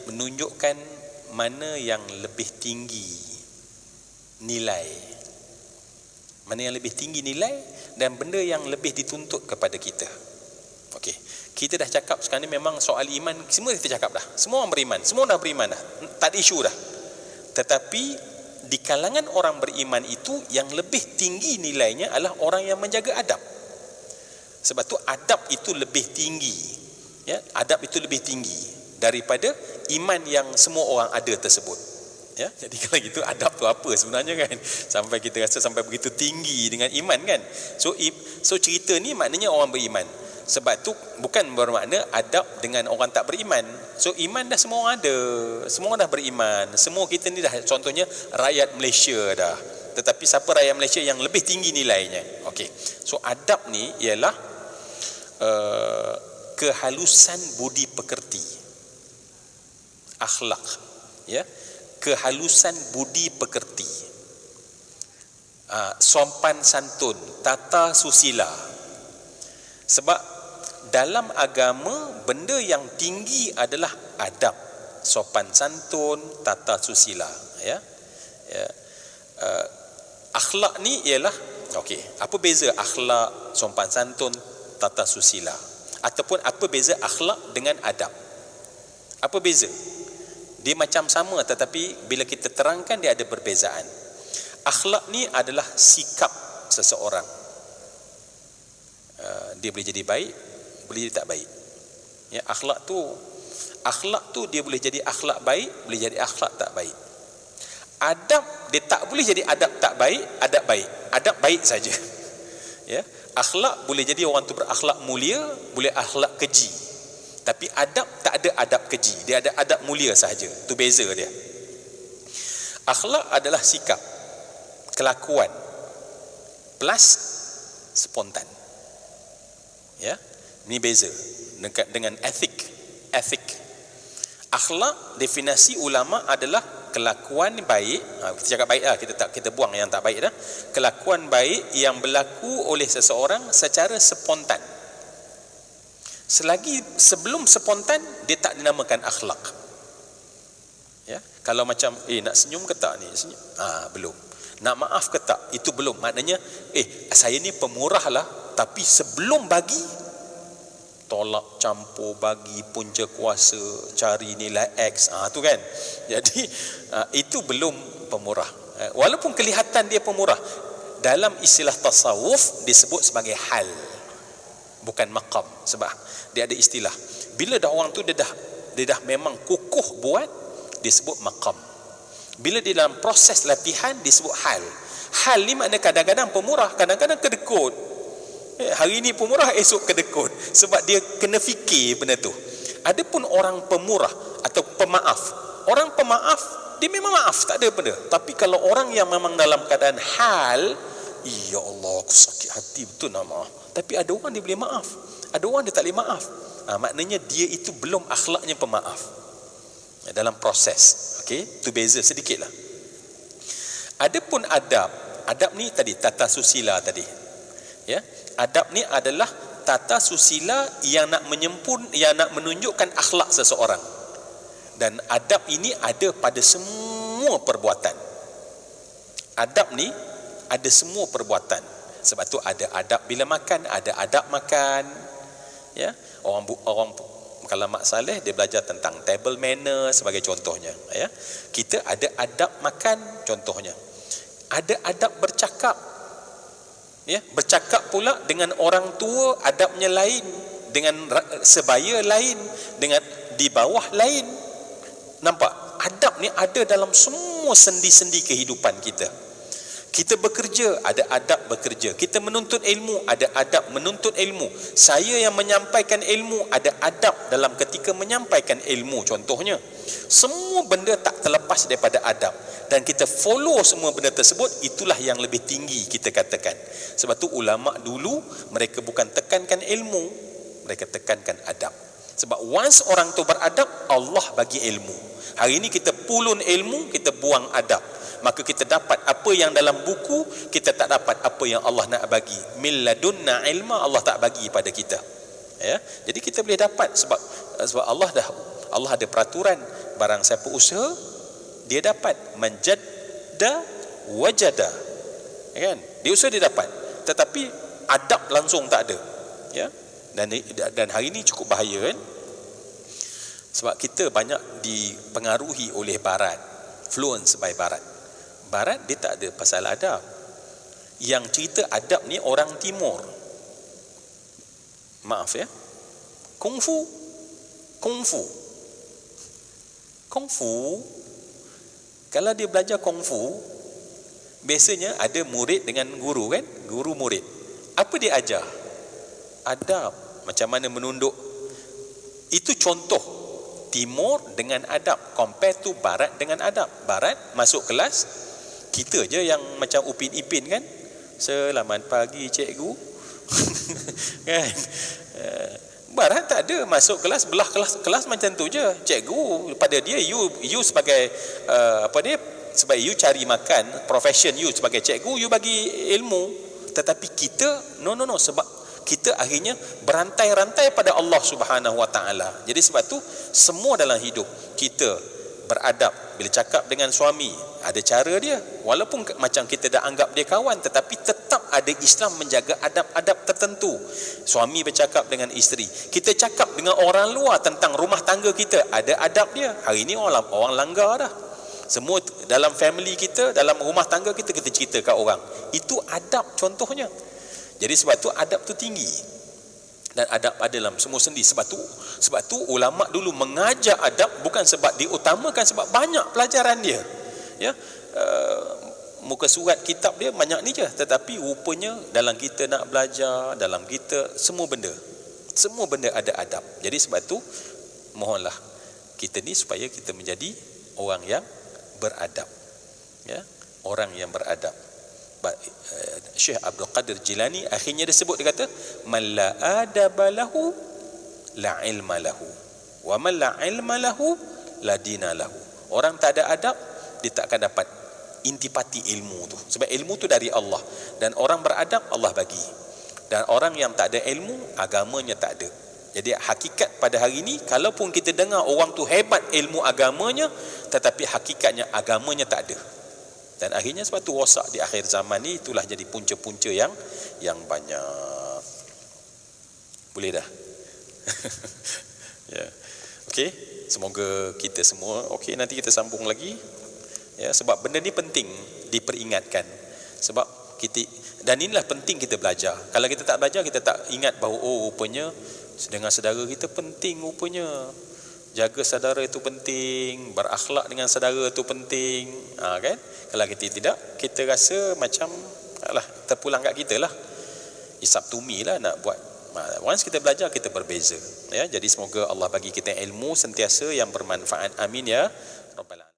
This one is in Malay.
menunjukkan mana yang lebih tinggi nilai, mana yang lebih tinggi nilai dan benda yang lebih dituntut kepada kita. Okey, kita dah cakap sekarang ni memang soal iman semua kita cakap dah. Semua orang beriman, semua dah beriman dah. Tak ada isu dah. Tetapi di kalangan orang beriman itu yang lebih tinggi nilainya adalah orang yang menjaga adab. Sebab tu adab itu lebih tinggi. Ya, adab itu lebih tinggi daripada iman yang semua orang ada tersebut. Ya, jadi kalau gitu adab tu apa sebenarnya kan? Sampai kita rasa sampai begitu tinggi dengan iman kan? So cerita ni maknanya orang beriman. Sebab tu bukan bermakna adab dengan orang tak beriman. So iman dah semua orang ada, semua orang dah beriman. Semua kita ni dah contohnya rakyat Malaysia dah. Tetapi siapa rakyat Malaysia yang lebih tinggi nilainya? Okey. So adab ni ialah kehalusan budi pekerti, akhlak, ya, kehalusan budi pekerti, sopan santun, tata susila. Sebab dalam agama benda yang tinggi adalah adab, sopan santun, tata susila, ya. Akhlak ni ialah okey, apa beza akhlak, sopan santun, tata susila? Ataupun apa beza akhlak dengan adab? Apa beza? Dia macam sama tetapi bila kita terangkan dia ada perbezaan. Akhlak ni adalah sikap seseorang. Dia boleh jadi baik, boleh jadi tak baik. Ya, akhlak tu dia boleh jadi akhlak baik, boleh jadi akhlak tak baik. Adab dia tak boleh jadi adab tak baik, adab baik. Adab baik saja. Ya, akhlak boleh jadi orang tu berakhlak mulia, boleh akhlak keji. Tapi adab tak ada adab keji, dia ada adab mulia sahaja. Tu beza dia. Akhlak adalah sikap, kelakuan plus spontan. Ya, ini beza dengan etik. Akhlak definisi ulama adalah kelakuan baik. Kita cakap baik lah, kita buang yang tak baik dah. Kelakuan baik yang berlaku oleh seseorang secara spontan. Selagi sebelum spontan dia tak dinamakan akhlak. Ya, kalau macam nak senyum ke tak ni? Senyum. Belum. Nak maaf ke tak? Itu belum. Maknanya saya ni pemurah lah, tapi sebelum bagi tolak, campur, bagi, punca kuasa, cari nilai X, tu kan. Jadi itu belum pemurah. Walaupun kelihatan dia pemurah, dalam istilah tasawuf disebut sebagai hal, bukan maqam. Sebab dia ada istilah, bila dah orang tu dia dah memang kukuh buat, disebut maqam. Bila dia dalam proses latihan disebut hal. Hal ni makna kadang-kadang pemurah, kadang-kadang kedekut. Hari ni pemurah, esok kedekut. Sebab dia kena fikir benda tu. Adapun orang pemurah atau pemaaf, orang pemaaf dia memang maaf, tak ada benda. Tapi kalau orang yang memang dalam keadaan hal, ya Allah aku sakit hati betul nak maaf. Tapi ada orang dia boleh maaf, ada orang dia tak boleh maaf. Maknanya dia itu belum akhlaknya pemaaf dalam proses. Okey, tu beza sedikit lah. Adapun adab ni tadi tata susila tadi. Ya, adab ni adalah tata susila yang nak menunjukkan akhlak seseorang. Dan adab ini ada pada semua perbuatan. Adab ni ada semua perbuatan. Sebab tu ada adab bila makan, ada adab makan. Ya, orang kalau Mak Saleh dia belajar tentang table manner sebagai contohnya, ya. Kita ada adab makan contohnya. Ada adab bercakap. Ya, bercakap pula dengan orang tua adabnya lain, dengan sebaya lain, dengan di bawah lain. Nampak? Adab ni ada dalam semua sendi-sendi kehidupan kita. Kita bekerja, ada adab bekerja. Kita menuntut ilmu, ada adab menuntut ilmu. Saya yang menyampaikan ilmu, ada adab dalam ketika menyampaikan ilmu contohnya. Semua benda tak terlepas daripada adab. Dan kita follow semua benda tersebut, itulah yang lebih tinggi kita katakan. Sebab tu ulama dulu, mereka bukan tekankan ilmu, mereka tekankan adab. Sebab once orang tu beradab, Allah bagi ilmu. Hari ini kita pulun ilmu, kita buang adab. Maka kita dapat apa yang dalam buku, kita tak dapat apa yang Allah nak bagi. Min ladunna ilma, Allah tak bagi pada kita. Ya, jadi kita boleh dapat sebab Allah ada peraturan barang siapa usaha dia dapat. Manjadda wajada, kan? Dia usaha dia dapat, tetapi adab langsung tak ada, ya. Dan hari ini cukup bahaya, kan? Sebab kita banyak dipengaruhi oleh barat, influence by barat. Barat dia tak ada pasal adab. Yang cerita adab ni orang timur. Maaf ya. Kungfu kalau dia belajar kungfu, biasanya ada murid dengan guru, kan? Guru murid. Apa dia ajar? Adab. Macam mana menunduk. Itu contoh timur dengan adab compare to barat dengan adab. Barat masuk kelas, kita je yang macam Upin Ipin, kan? Selamat pagi cikgu. Kan? Barat tak ada, masuk kelas, belah kelas macam tu je. Cikgu pada dia, you sebagai sebab you cari makan, profession you sebagai cikgu, you bagi ilmu. Tetapi kita no, sebab kita akhirnya berantai-rantai pada Allah Subhanahu Wa Taala. Jadi sebab tu semua dalam hidup kita beradab. Bila cakap dengan suami, ada cara dia. Walaupun macam kita dah anggap dia kawan, tetapi tetap ada Islam menjaga adab-adab tertentu. Suami bercakap dengan isteri, kita cakap dengan orang luar tentang rumah tangga kita, ada adab dia. Hari ini orang langgar dah. Semua dalam family kita, dalam rumah tangga kita, kita cerita kat orang. Itu adab contohnya. Jadi sebab tu adab tu tinggi. Dan adab ada dalam semua sendi. Sebab tu ulama dulu mengajar adab bukan sebab diutamakan, sebab banyak pelajaran dia. Ya. Muka surat kitab dia banyak ni je, tetapi rupanya dalam kita nak belajar, dalam kita semua benda ada adab. Jadi sebab tu mohonlah kita ni supaya kita menjadi orang yang beradab. Ya, orang yang beradab. Syekh Abdul Qadir Jilani akhirnya dia sebut, dia kata man la adaba lahu la ilma lahu wa man la ilma lahu la dina lahu. Orang tak ada adab, dia tak akan dapat intipati ilmu tu. Sebab ilmu tu dari Allah, dan orang beradab Allah bagi. Dan orang yang tak ada ilmu, agamanya tak ada. Jadi hakikat pada hari ini, kalaupun kita dengar orang tu hebat ilmu agamanya, tetapi hakikatnya agamanya tak ada. Dan akhirnya sebab tu rosak di akhir zaman ni. Itulah jadi punca-punca yang banyak. Boleh dah? Ya. Okey, semoga kita semua okey, nanti kita sambung lagi. Ya, sebab benda ni penting diperingatkan. Sebab kita, dan inilah penting kita belajar. Kalau kita tak belajar, kita tak ingat bahawa rupanya dengan saudara kita penting rupanya. Jaga saudara itu penting, berakhlak dengan saudara itu penting, kan? Kalau kita tidak, kita rasa macam terpulang kat kita lah. It's up to me lah nak buat. Once kita belajar, kita berbeza. Ya, jadi semoga Allah bagi kita ilmu sentiasa yang bermanfaat. Amin ya